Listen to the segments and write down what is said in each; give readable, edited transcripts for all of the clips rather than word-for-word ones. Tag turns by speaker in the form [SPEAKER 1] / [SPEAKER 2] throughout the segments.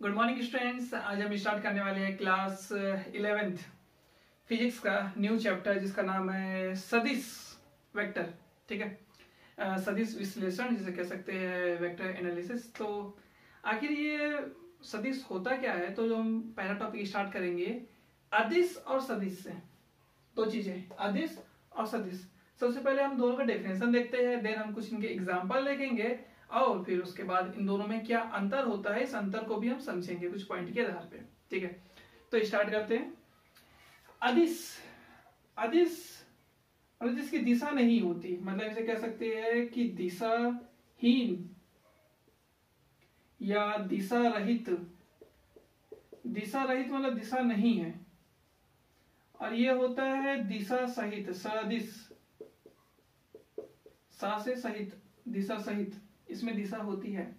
[SPEAKER 1] Good morning students. आज हम start करने वाले हैं क्लास 11th फिजिक्स का न्यू चैप्टर जिसका नाम है सदिश वेक्टर। ठीक है, सदिश विश्लेषण जिसे कह सकते हैं वेक्टर एनालिसिस। तो आखिर ये सदिश होता क्या है, तो जो हम पहला टॉपिक स्टार्ट करेंगे अदिश और सदिश से। दो चीजें, अदिश और सदिश। सबसे पहले हम दोनों का डेफिनेशन देखते हैं, देन हम कुछ इनके एग्जाम्पल देखेंगे और फिर उसके बाद इन दोनों में क्या अंतर होता है, इस अंतर को भी हम समझेंगे कुछ पॉइंट के आधार पे। ठीक है, तो स्टार्ट करते हैं। अदिश, अदिश मतलब जिसकी दिशा नहीं होती, मतलब इसे कह सकते हैं कि दिशाहीन या दिशा रहित। दिशा रहित मतलब दिशा नहीं है, और ये होता है दिशा सहित, सदिश, सा से सहित, दिशा सहित, इसमें दिशा होती है।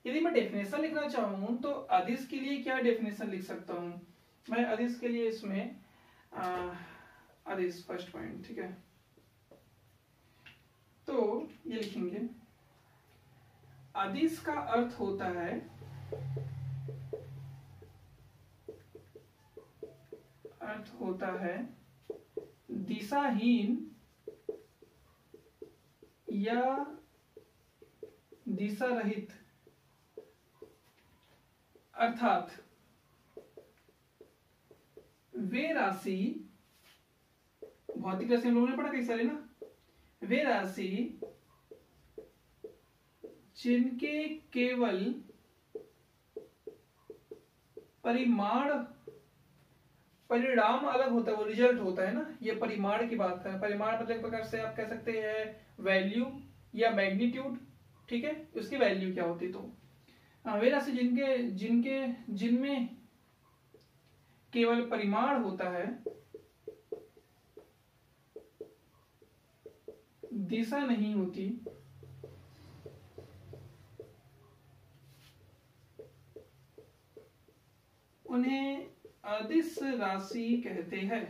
[SPEAKER 1] यदि मैं डेफिनेशन लिखना चाहूं तो अदिश के लिए क्या डेफिनेशन लिख सकता हूं मैं? अदिश के लिए इसमें अदिश फर्स्ट पॉइंट, ठीक है, तो ये लिखेंगे अदिश का अर्थ होता है दिशाहीन या दिशा रहित, अर्थात वे राशि, भौतिक राशि हम लोगों ने पढ़ा कई सारे ना, वे राशि जिनके केवल परिणाम अलग होता है, वो रिजल्ट होता है ना, ये परिमाण की बात है। परिमाण मतलब एक प्रकार से आप कह सकते हैं वैल्यू या मैग्नीट्यूड। ठीक है, उसकी वैल्यू क्या होती, तो वे राशि जिनमें केवल परिमाण होता है, दिशा नहीं होती, उन्हें अदिश राशि कहते हैं।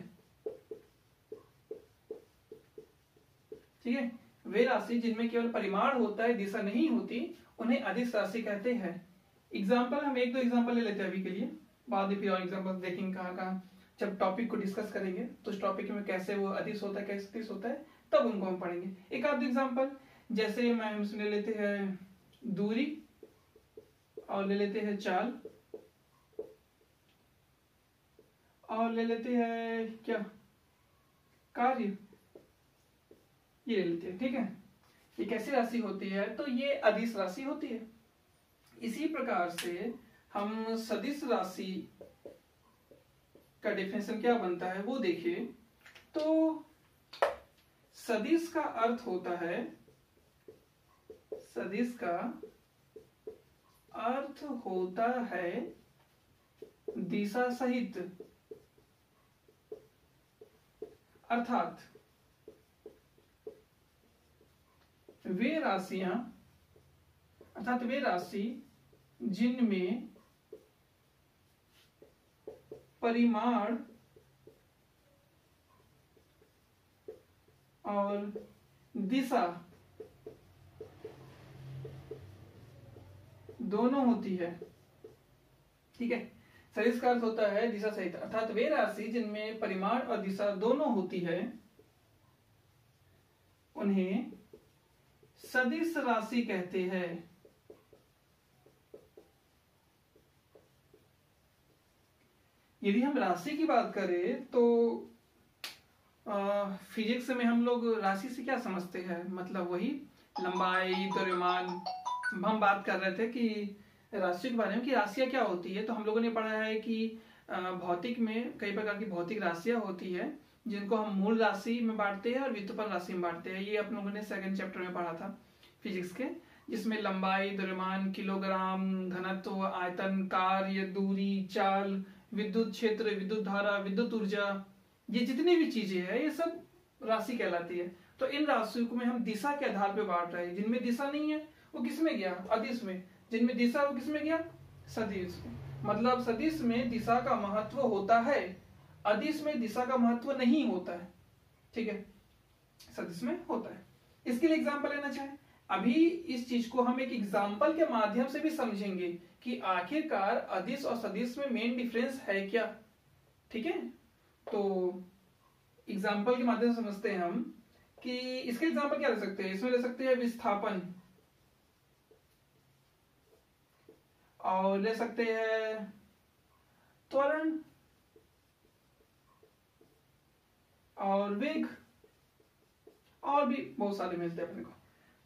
[SPEAKER 1] ठीक है, वे राशि जिनमें केवल परिमाण होता है, दिशा नहीं होती, उन्हें अदिश राशि कहते हैं। एग्जाम्पल हम एक दो एग्जाम्पल ले लेते हैं अभी के लिए, बाद में फिर और एग्जाम्पल देखेंगे कहाँ कहाँ, जब टॉपिक को डिस्कस करेंगे तो उस टॉपिक में कैसे वो अदिश होता है, कैसे सदिश होता है, तब उनको हम पढ़ेंगे। एक आध एग्जाम्पल जैसे मैम ले लेते हैं दूरी, और ले लेते हैं चाल, और ले लेते हैं क्या, कार्य, ये ले लेते हैं। ठीक है, ये कैसी राशि होती है, तो ये अदिश राशि होती है। इसी प्रकार से हम सदिश राशि का डेफिनेशन क्या बनता है वो देखिए। तो सदिश का अर्थ होता है, सदिश का अर्थ होता है दिशा सहित, अर्थात वे राशि जिनमें परिमाण और दिशा दोनों होती है। ठीक है, सदिश का अर्थ होता है दिशा सहित, अर्थात वे राशि जिनमें परिमाण और दिशा दोनों होती है, उन्हें सदिश राशि कहते हैं। यदि हम राशि की बात करें तो फिजिक्स में हम लोग राशि से क्या समझते हैं, मतलब वही लंबाई, द्रव्यमान। हम बात कर रहे थे कि राशि के बारे में कि राशियां क्या होती है, तो हम लोगों ने पढ़ा है कि भौतिक में कई प्रकार की भौतिक राशियां होती है, जिनको हम मूल राशि में बांटते हैं और व्युत्पन्न राशि में बांटते हैं। ये आप लोगों ने सेकंड चैप्टर में पढ़ा था फिजिक्स के, जिसमें लंबाई, द्रव्यमान, किलोग्राम, घनत्व, आयतन, कार्य, दूरी, चाल, विद्युत क्षेत्र, विद्युत धारा, विद्युत ऊर्जा, ये जितनी भी चीजें हैं ये सब राशि कहलाती है। तो इन राशियों को में हम दिशा के आधार पर बांट रहे हैं। जिनमें दिशा नहीं है वो किसमें गया, अदिश में। जिनमें दिशा वो किसमें गया, सदिश में। मतलब सदिश में दिशा का महत्व होता है, अदिश में दिशा का महत्व नहीं होता है। ठीक है, सदिश में होता है। इसके लिए एग्जांपल लेना चाहे, अभी इस चीज को हम एक एग्जाम्पल के माध्यम से भी समझेंगे कि आखिरकार अदिश और सदिश में मेन डिफरेंस है क्या। ठीक है, तो एग्जाम्पल के माध्यम से समझते हैं हम कि इसके एग्जाम्पल क्या ले सकते हैं। इसमें ले सकते हैं विस्थापन, और ले सकते हैं त्वरण और वेग, और भी बहुत सारे मिलते हैं अपने को।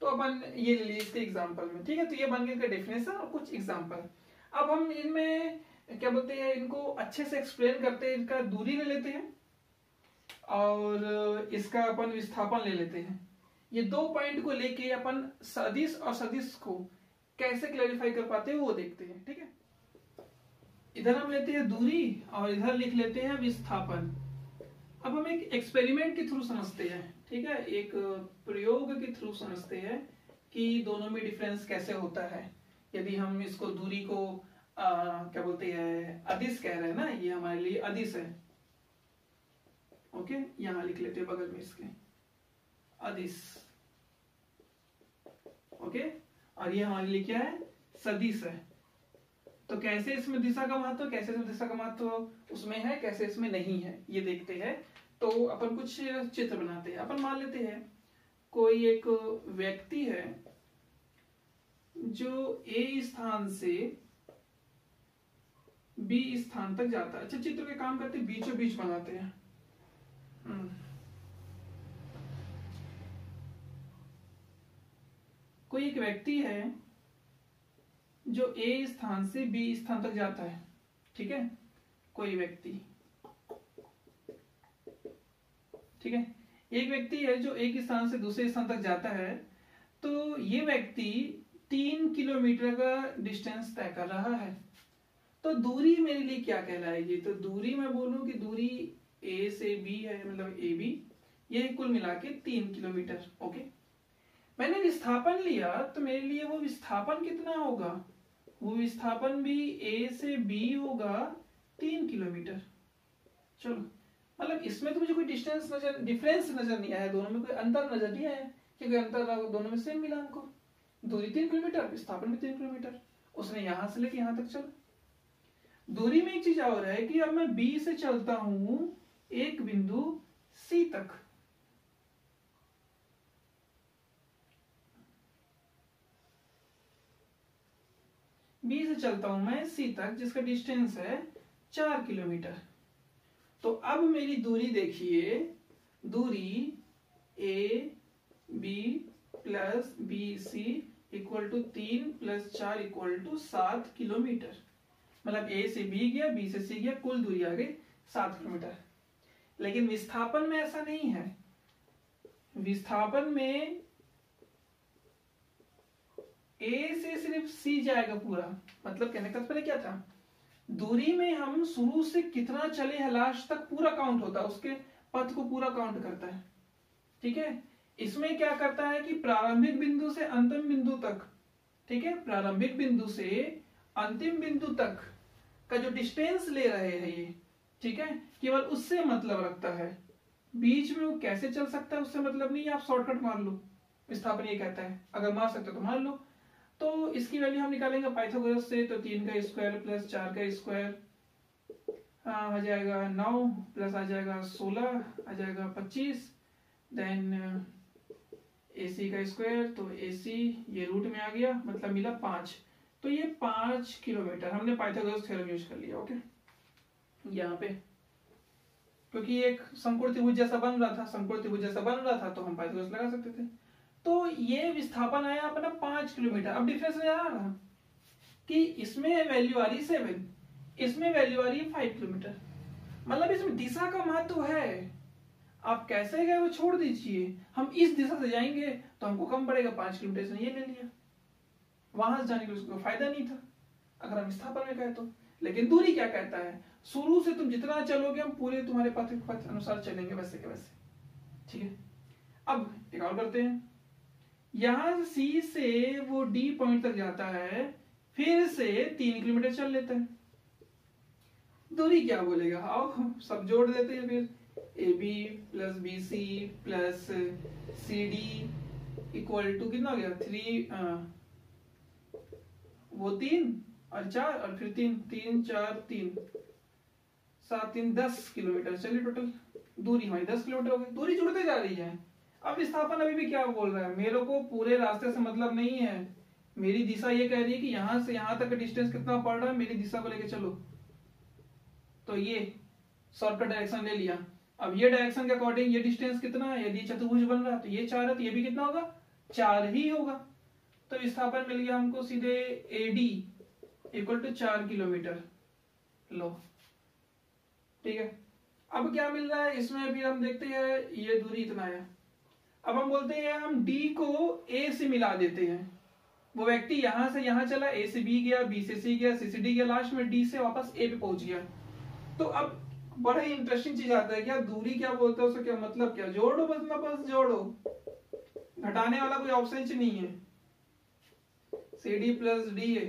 [SPEAKER 1] तो अपन ये ले लिए इसके एग्जाम्पल में। ठीक है, तो ये बन गया इनका डेफिनेशन और कुछ एग्जाम्पल। अब हम इनमें क्या बोलते हैं, इनको अच्छे से एक्सप्लेन करते हैं। इनका दूरी ले लेते हैं और इसका अपन विस्थापन ले लेते हैं। ये दो पॉइंट को लेके अपन सदिश और सदिश को कैसे क्लैरिफाई कर पाते हैं वो देखते हैं। ठीक है, इधर हम लेते हैं दूरी और इधर लिख लेते हैं विस्थापन। अब हम एक एक्सपेरिमेंट के थ्रू समझते हैं। ठीक है, एक प्रयोग के थ्रू समझते हैं कि दोनों में डिफरेंस कैसे होता है। यदि हम इसको दूरी को क्या बोलते हैं, अदिश कह रहे हैं ना, ये हमारे लिए अदिश है। ओके, यहां लिख लेते हैं बगल में इसके अदिश। ओके, और ये हमारे लिए क्या है, सदिश है। तो कैसे इसमें दिशा का महत्व, कैसे इसमें दिशा का महत्व उसमें है, कैसे इसमें नहीं है, ये देखते हैं। तो अपन कुछ चित्र बनाते हैं। अपन मान लेते हैं कोई एक व्यक्ति है जो ए स्थान से बी स्थान तक जाता है। अच्छा, चित्र के काम करते बीचों बीच बनाते हैं। कोई एक व्यक्ति है जो ए स्थान से बी स्थान तक जाता है। ठीक है, कोई व्यक्ति, ठीक है, एक व्यक्ति है जो एक स्थान से दूसरे स्थान तक जाता है। तो ये व्यक्ति 3 किलोमीटर का डिस्टेंस तय कर रहा है। तो दूरी मेरे लिए क्या कहलाएगी, तो दूरी मैं बोलूं कि दूरी ए से बी है, मतलब ए बी, ये कुल मिला के 3 किलोमीटर। ओके, मैंने विस्थापन लिया तो मेरे लिए वो विस्थापन कितना होगा, वो विस्थापन भी ए से बी होगा 3 किलोमीटर। चलो, मतलब इसमें तो मुझे कोई डिफरेंस नजर नहीं आया, दोनों में कोई अंतर नजर नहीं आया कि कोई अंतर रहा, दोनों में सेम मिला हमको। दूरी 3 किलोमीटर, विस्थापन भी 3 किलोमीटर। उसने यहां से लेके यहां तक चला। दूरी में एक चीज और है कि अब मैं बी से चलता हूं एक बिंदु सी तक। बी से चलता हूं मैं सी तक, जिसका डिस्टेंस है 4 किलोमीटर। तो अब मेरी दूरी देखिए, दूरी A B plus B C equal to 3 plus 4 equal to 7 kilometre. मतलब ए से बी गया, बी से सी गया, कुल दूरी आ गई 7 किलोमीटर। लेकिन विस्थापन में ऐसा नहीं है। विस्थापन में ए से सिर्फ सी जाएगा पूरा। मतलब कहने का तात्पर्य क्या था, दूरी में हम शुरू से कितना चले हैं लास्ट तक पूरा काउंट होता है, उसके पथ को पूरा काउंट करता है। ठीक है, इसमें क्या करता है कि प्रारंभिक बिंदु से अंतिम बिंदु तक, ठीक है, प्रारंभिक बिंदु से अंतिम बिंदु तक का जो डिस्टेंस ले रहे हैं ये, ठीक है, केवल उससे मतलब रखता है। बीच में वो कैसे चल सकता है उससे मतलब नहीं, आप शॉर्टकट मार लो। विस्थापन ये कहता है, अगर मार सकते हो तो मार लो। तो इसकी वैल्यू हम निकालेंगे पाइथागोरस से। तो 3 का स्क्वायर प्लस 4 का स्क्वायर आ जाएगा 9, प्लस आ जाएगा 16, आ जाएगा 25। देन AC का स्क्वायर, तो AC ये रूट में आ गया, मतलब मिला 5। तो ये 5 किलोमीटर हमने पाइथागोरस थ्योरम यूज कर लिया। ओके, यहाँ पे क्योंकि एक समकोण त्रिभुज जैसा बन रहा था, समकोण त्रिभुज जैसा बन रहा था, तो हम पाइथागोरस लगा सकते थे। तो ये विस्थापन आया अपना 5 किलोमीटर। अब डिफरेंस आ रहा कि इसमें वैल्यू आ रही 7, इसमें वैल्यू आ रही है 5 किलोमीटर। मतलब इसमें दिशा का महत्व है। आप कैसे गए वो छोड़ दीजिए, हम इस दिशा से जाएंगे तो हमको कम पड़ेगा 5 किलोमीटर से, ये ले लिया। वहां से जाने के उसको फायदा नहीं था अगर हम विस्थापन में कहे तो। लेकिन दूरी क्या कहता है, शुरू से तुम जितना चलोगे हम पूरे तुम्हारे पथ अनुसार चलेंगे वैसे के वैसे। ठीक है, अब एक और करते हैं। यहां सी से वो डी पॉइंट तक जाता है, फिर से 3 किलोमीटर चल लेता है। दूरी क्या बोलेगा, आओ सब जोड़ देते हैं। फिर A B plus B C plus C D equal to कितना हो गया 3, वो 3 और 4 और फिर 3, 3 4 3 7 3 10 किलोमीटर। चलिए टोटल दूरी हमारी 10 किलोमीटर हो गई। दूरी जुड़ते जा रही है। अब विस्थापन अभी भी क्या बोल रहा है, मेरे को पूरे रास्ते से मतलब नहीं है, मेरी दिशा ये कह रही है कि यहां से यहां तक डिस्टेंस कितना पड़ रहा है, मेरी दिशा को लेके चलो। तो ये शॉर्टकट डायरेक्शन ले लिया। अब ये डायरेक्शन के अकॉर्डिंग ये डिस्टेंस कितना है, यदि चतुर्भुज बन रहा है तो ये 4 है, तो ये भी कितना होगा 4 ही होगा। तो विस्थापन मिल गया हमको सीधे AD इक्वल टू 4 किलोमीटर। लो ठीक है। अब क्या मिल रहा है इसमें, अभी हम देखते हैं ये दूरी इतना है। अब हम बोलते हैं हम D को A से मिला देते हैं। वो व्यक्ति यहां से यहां चला, A से B गया, B से C गया, C से D गया, लास्ट में D से वापस A पे पहुंच गया। तो अब बड़ा ही इंटरेस्टिंग चीज आता है, क्या दूरी क्या बोलते हैं उसका क्या मतलब, क्या जोड़ो, बस जोड़ो, घटाने वाला कोई ऑप्शन नहीं है। CD प्लस DA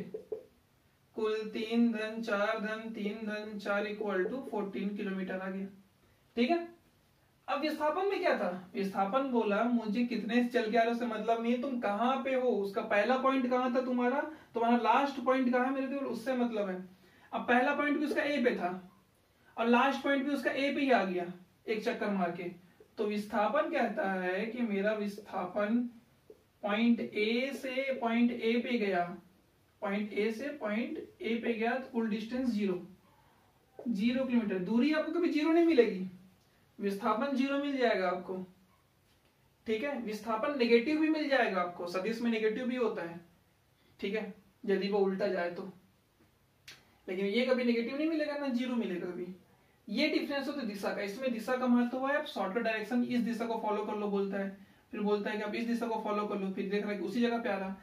[SPEAKER 1] कुल 3 धन 4 धन 3 धन 4 इक्वल टू 14 किलोमीटर आ गया। ठीक है। अब विस्थापन में क्या था, विस्थापन बोला मुझे कितने से चल के आ रहे हो से मतलब नहीं है, तुम कहां पे हो, उसका पहला पॉइंट कहां था तुम्हारा लास्ट पॉइंट कहां है, मेरे को उससे मतलब है। अब पहला पॉइंट भी उसका A पे था और लास्ट पॉइंट भी उसका A पे ही आ गया एक चक्कर मार के। तो विस्थापन कहता है कि मेरा विस्थापन पॉइंट A से पॉइंट A पे गया, पॉइंट A से पॉइंट A पे गया, तो कुल डिस्टेंस 0 किलोमीटर। दूरी आपको कभी 0 नहीं मिलेगी, विस्थापन 0 मिल जाएगा आपको। ठीक है। विस्थापन नेगेटिव भी मिल जाएगा आपको, सदिश में नेगेटिव भी होता है। ठीक है, यदि वो उल्टा जाए तो। लेकिन ये कभी नेगेटिव नहीं मिलेगा ना 0 मिलेगा कभी। ये डिफरेंस होता है दिशा का। इसमें दिशा का महत्व है, आप शॉर्टकट डायरेक्शन इस दिशा को फॉलो कर लो बोलता है, फिर बोलता है कि आप इस दिशा को फॉलो कर लो, फिर देख रहा है कि उसी जगह पे आ रहा।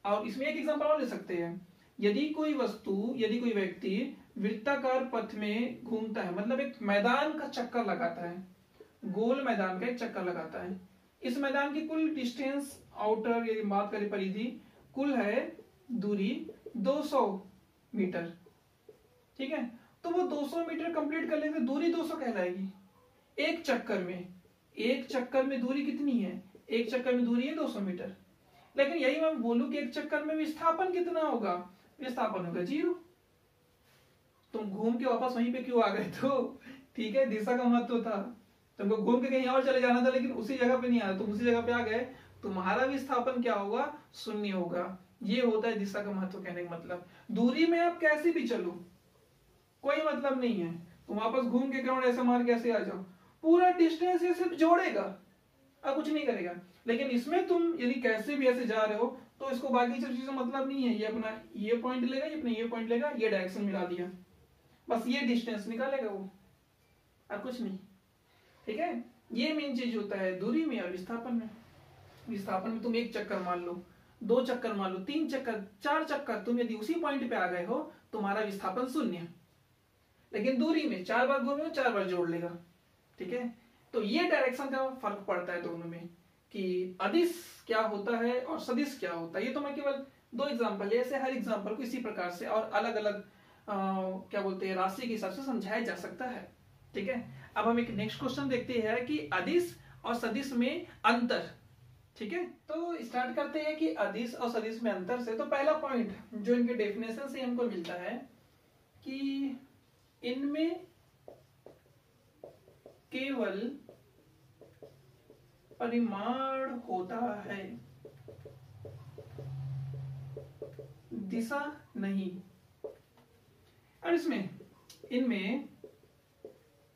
[SPEAKER 1] और इसमें एक एग्जांपल और ले सकते हैं, यदि कोई व्यक्ति वृत्ताकार पथ में घूमता है, मतलब एक मैदान का चक्कर लगाता है, गोल मैदान का एक चक्कर लगाता है, इस मैदान की कुल डिस्टेंस आउटर यदि बात करें परिधि कुल है दूरी 200 मीटर। ठीक है। तो वो 200 मीटर कंप्लीट कर लेंगे, दूरी 200 कहलाएगी एक चक्कर में। एक चक्कर में दूरी कितनी है, एक चक्कर में दूरी है 200 मीटर। लेकिन यही मैं बोलूं कि एक चक्कर में विस्थापन कितना होगा, विस्थापन होगा 0। तुम घूम के वापस वहीं पे क्यों आ गए, तो ठीक है दिशा का महत्व था, तुमको घूम के कहीं और चले जाना था, लेकिन उसी जगह पे नहीं आना, तुम उसी जगह पे आ गए, तुम्हारा विस्थापन क्या होगा 0 होगा। ये होता है दिशा का महत्व कहने का मतलब। दूरी में आप कैसे भी चलो कोई मतलब नहीं है, तुम वापस घूम के ग्राउंड ऐसे मार के ऐसे आ जाओ, पूरा डिस्टेंस ये सिर्फ जोड़ेगा और कुछ नहीं करेगा। लेकिन इसमें तुम यदि कैसे भी ऐसे जा रहे हो तो इसको बाकी सब चीजों मतलब नहीं है, ये अपना ये पॉइंट लेगा, ये अपना ये पॉइंट लेगा, ये डायरेक्शन मिला दिया, बस ये डिस्टेंस निकालेगा वो और कुछ नहीं। ठीक है। ये मेन चीज होता है दूरी में और विस्थापन में। विस्थापन में तुम एक चक्कर मान लो, 2 चक्कर मान लो, 3 चक्कर, 4 चक्कर, तुम यदि उसी पॉइंट पे आ गए हो तुम्हारा विस्थापन 0। लेकिन दूरी में 4 बार घूमे 4 बार जोड़ लेगा। ठीक है। तो ये डायरेक्शन का फर्क पड़ता है दोनों में कि अदिश क्या होता है और सदिश क्या होता है। ये तो मैं केवल 2 एग्जांपल है, ऐसे हर एग्जांपल को इसी प्रकार से और अलग अलग क्या बोलते हैं राशि के हिसाब से समझाया जा सकता है। ठीक है। अब हम एक नेक्स्ट क्वेश्चन देखते हैं कि अदिश और सदिश में अंतर। ठीक है। तो स्टार्ट करते हैं कि अदिश और सदिश में अंतर से। तो पहला पॉइंट जो इनके डेफिनेशन से हमको मिलता है कि इनमें केवल परिमाण होता है, दिशा नहीं। और इनमें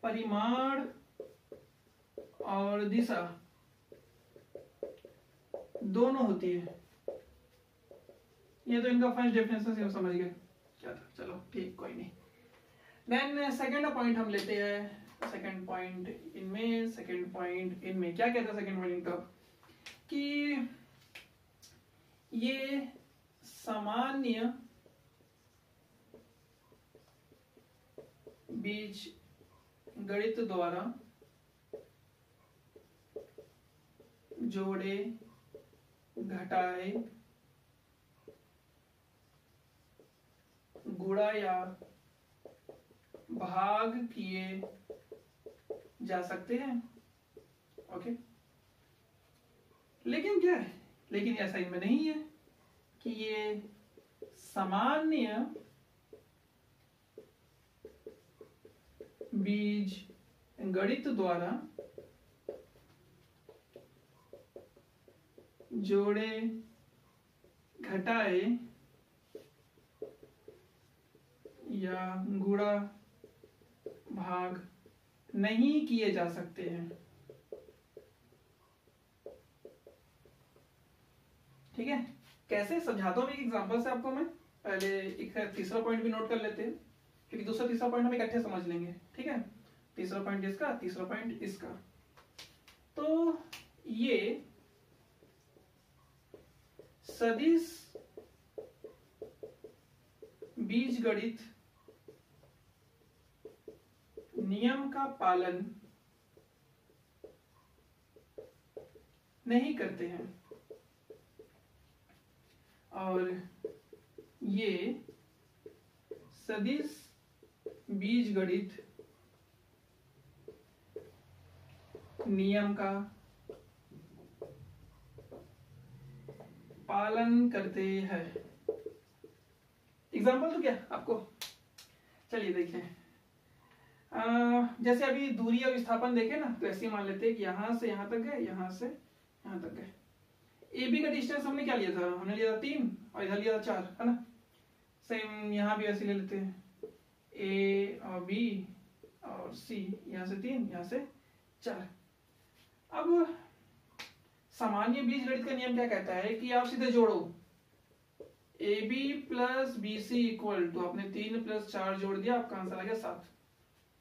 [SPEAKER 1] परिमाण और दिशा दोनों होती है। ये तो इनका फर्स्ट डेफिनेशन से हम समझ गए क्या था। चलो ठीक, कोई नहीं। देन सेकंड पॉइंट हम लेते हैं। सेकंड पॉइंट इनमें, सेकंड पॉइंट इनमें क्या कहता है सेकंड पॉइंट इनका कि ये सामान्य बीज गणित द्वारा जोड़े घटाए गुणा या भाग किए जा सकते हैं। ओके, लेकिन क्या है, लेकिन ऐसा इनमें नहीं है कि ये सामान्य बीज गणित द्वारा जोड़े घटाए या गुणा भाग नहीं किए जा सकते हैं। ठीक है, कैसे समझाता हूं एक एग्जांपल से आपको मैं। पहले एक तीसरा पॉइंट भी नोट कर लेते हैं, क्योंकि दूसरा तीसरा पॉइंट हम इकट्ठे समझ लेंगे। ठीक है, तीसरा पॉइंट इसका, तीसरा पॉइंट इसका। तो ये सदिश बीजगणित नियम का पालन नहीं करते हैं और ये सदिश बीजगणित नियम का पालन करते हैं। एग्जाम्पल तो क्या आपको, चलिए देखिए। जैसे अभी दूरी और विस्थापन देखे ना, तो ऐसे मान लेते हैं कि यहां से यहां तक गए, यहां से यहां तक गए। ए बी का डिस्टेंस हमने क्या लिया था, हमने लिया था 3 और इधर लिया था 4, है ना। सेम यहां भी ऐसे ले लेते हैं, ए और बी और सी, यहां से 3 यहां से 4। अब सामान्य बीजगणित का नियम क्या कहता है कि आप सीधे जोड़ो, A B plus B C equal to, आपने 3 प्लस 4 जोड़ दिया, आपका आंसर आ गया 7।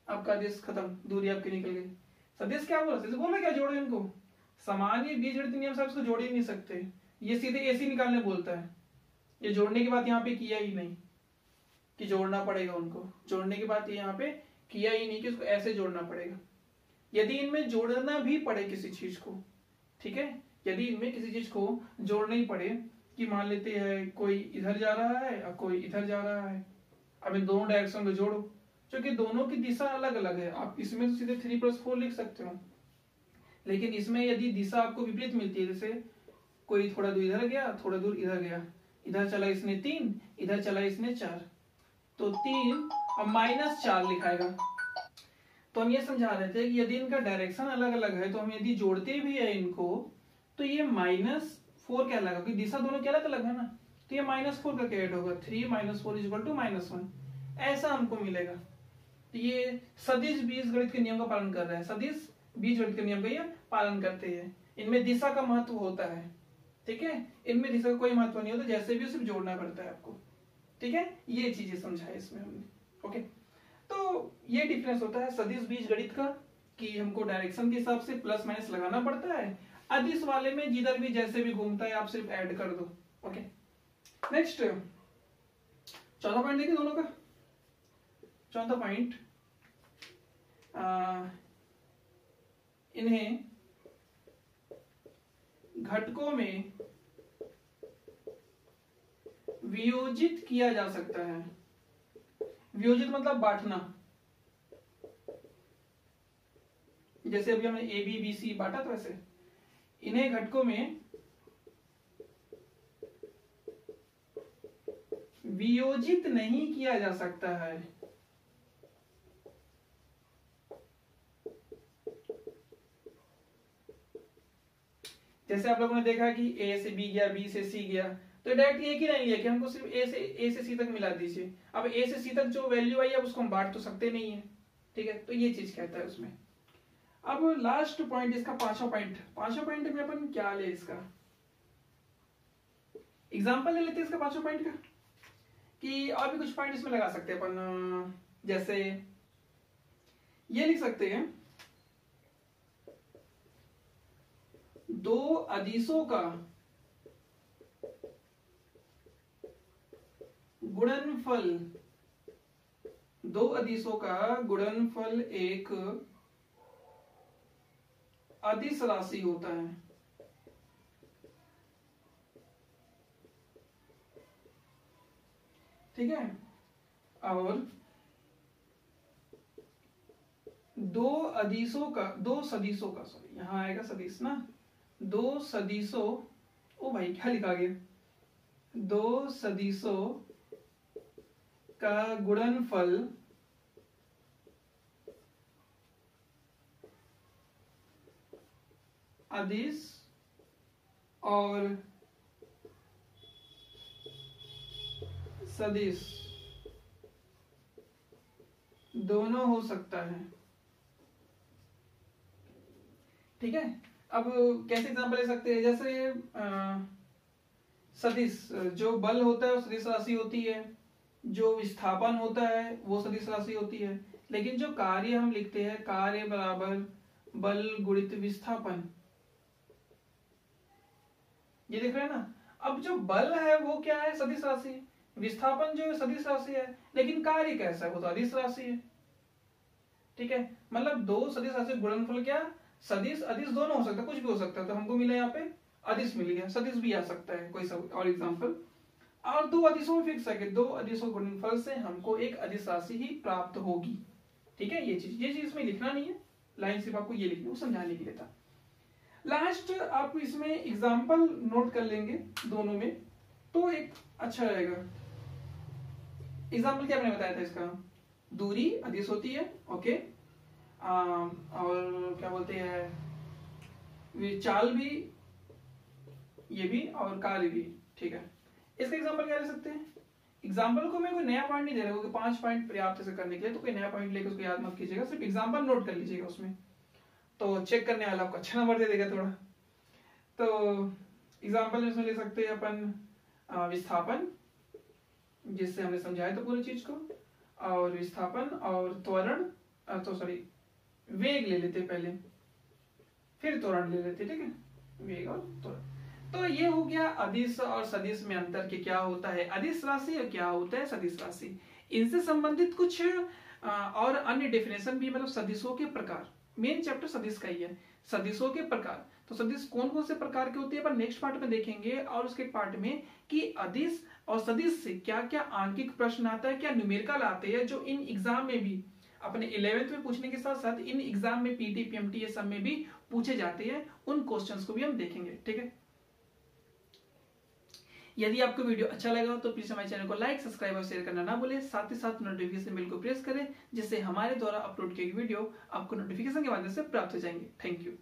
[SPEAKER 1] आपका आदेश खत्म, दूरी आपकी निकल गई। सदिश क्या बोला, सदिश बोला क्या, जोड़ो इनको। सामान्य बीजगणित नियम से आप इसको जोड़ ही नहीं सकते, ये सीधे ऐसे निकालने बोलता है। ये जोड़ने की बात यहाँ पे किया ही नहीं कि जोड़ना पड़ेगा उनको, जोड़ने की बात ये यहाँ पे किया ही नहीं कि उसको ऐसे जोड़ना पड़ेगा। यदि इनमें जोड़ना भी पड़े किसी चीज को, ठीक है, यदि इनमें किसी चीज को जोड़ना ही पड़े, कि मान लेते हैं कोई इधर जा रहा है और कोई इधर जा रहा है, अब इन दोनों डायरेक्शन में जोड़ो, क्योंकि दोनों की दिशा अलग अलग है। आप इसमें तो सीधे 3 + 4 लिख सकते हो, लेकिन इसमें यदि दिशा आपको विपरीत मिलती है, जैसे कोई थोड़ा दूर इधर गया, थोड़ा दूर इधर गया, इधर चला इसने 3, इधर चला इसने 4, तो 3 और -4 लिखाएगा। तो हम ये समझा रहे थे कि यदि इनका डायरेक्शन अलग अलग है, तो हम यदि जोड़ते भी है इनको, तो ये -4 क्या लगा, क्योंकि दिशा दोनों क्या अलग अलग है ना, तो ये -4 का क्या होगा, 3 - 4 = -1, ऐसा हमको मिलेगा। तो ये सदिश बीजगणित के नियम का पालन कर रहा है, सदिश बीजगणित के नियम का ये पालन करते हैं। इनमें दिशा का महत्व होता है, ठीक है, इनमें दिशा का कोई महत्व नहीं होता, जैसे भी सिर्फ जोड़ना पड़ता है आपको। ठीक है, ये चीजें समझाए इसमें हमने। ओके, तो ये डिफरेंस होता है सदिश बीजगणित का, कि हमको डायरेक्शन के हिसाब से प्लस माइनस लगाना पड़ता है। अदिश वाले में जिधर भी जैसे भी घूमता है आप सिर्फ ऐड कर दो। ओके, नेक्स्ट चौथा पॉइंट देखिए दोनों का। चौथा पॉइंट, इन्हें घटकों में वियोजित किया जा सकता है। वियोजित मतलब बांटना, जैसे अभी हमने ए बी बी सी बांटा, तो वैसे इन्हें घटकों में वियोजित नहीं किया जा सकता है। जैसे आप लोगों ने देखा कि ए से बी गया, बी से सी गया, तो डायरेक्ट एक ही लाइन लिया कि हमको सिर्फ ए से सी तक मिला दीजिए। अब ए से सी तक जो वैल्यू आई है उसको हम बांट तो सकते नहीं है, ठीक है, तो ये चीज कहता है उसमें। अब लास्ट पॉइंट इसका पांचवा पॉइंट में अपन क्या ले, इसका एग्जांपल ले लेते हैं इसका पांचवा पॉइंट का, कि और भी कुछ पॉइंट इसमें लगा सकते हैं अपन। जैसे ये लिख सकते हैं, दो अदिशों का गुणनफल, दो अदिशों का गुणनफल एक अदिश राशि होता है। ठीक है, और दो सदिशों का, सॉरी यहां आएगा सदिश ना, दो सदिशों, ओ भाई क्या लिखा गया, दो सदिशों का गुणनफल अदिश और सदिश दोनों हो सकता है। ठीक है, अब कैसे एग्जांपल ले सकते हैं, जैसे सदिश, जो बल होता है वो सदिश राशि होती है, जो विस्थापन होता है वो सदिश राशि होती है, लेकिन जो कार्य हम लिखते हैं, कार्य बराबर बल गुणित विस्थापन, ये देख रहे हैं ना। अब जो बल है वो क्या है, सदिश राशि, विस्थापन जो है सदिश राशि है, लेकिन कार्य कैसा है, वो तो अदिश राशि है। ठीक है, मतलब दो सदिश राशि गुणनफल क्या, सदिश अदिश दोनों हो सकता है, कुछ भी हो सकता है। तो हमको मिला यहाँ पे अदिश मिल गया, सदिश भी आ सकता है कोई सब और एग्जांपल। और दो अदिशों में फिक्स है कि दो अदिशों गुणनफल से हमको एक अदिश राशि ही प्राप्त होगी। ठीक है, ये चीज इसमें लिखना नहीं है, लाइन सिर्फ आपको ये लिखनी है समझाने के लिए था। लास्ट आप इसमें एग्जांपल नोट कर लेंगे दोनों में, तो एक अच्छा रहेगा। एग्जांपल क्या मैंने बताया था इसका, दूरी अदिश होती है, ओके, और क्या बोलते हैं, चाल भी, ये भी, और कार्य भी। ठीक है, इसका एग्जांपल क्या ले सकते हैं, एग्जांपल को मैं कोई नया पॉइंट नहीं दे रहा हूँ, 5 पॉइंट पर्याप्त से करने के लिए, तो कोई नया पॉइंट लेकर उसको याद मत कीजिएगा, सिर्फ एग्जांपल नोट कर लीजिएगा उसमें, तो चेक करने वाला आपको अच्छा नंबर दे देगा थोड़ा। तो एग्जांपल इसमें ले सकते हैं अपन विस्थापन, जिससे हमने समझाया था पूरी चीज को, और विस्थापन और त्वरण, तो सॉरी वेग ले लेते पहले, फिर त्वरण ले लेते, ठीक है, वेग और त्वरण। तो ये हो गया अदिश और सदिश में अंतर कि क्या होता है अदिश राशि और क्या होता है सदिश राशि। इनसे संबंधित कुछ और अन्य डेफिनेशन भी, मतलब सदिशों के प्रकार, मेन चैप्टर सदिश का ही है, सदिशों के प्रकार। तो सदिश कौन कौन से प्रकार के होते हैं पर नेक्स्ट पार्ट में देखेंगे, और उसके पार्ट में कि अदिश और सदिश से क्या क्या आंकिक प्रश्न आता है, क्या न्यूमेरिकल आते हैं, जो इन एग्जाम में भी अपने 11th में पूछने के साथ साथ इन एग्जाम में पीटी पीएमटी ये सब में भी पूछे जाते हैं, उन क्वेश्चंस को भी हम देखेंगे। ठीक है, यदि आपको वीडियो अच्छा लगा तो प्लीज हमारे चैनल को लाइक, सब्सक्राइब और शेयर करना ना भूलें, साथ ही साथ नोटिफिकेशन बेल को प्रेस करें, जिससे हमारे द्वारा अपलोड किए गए वीडियो आपको नोटिफिकेशन के माध्यम से प्राप्त हो जाएंगे। Thank you.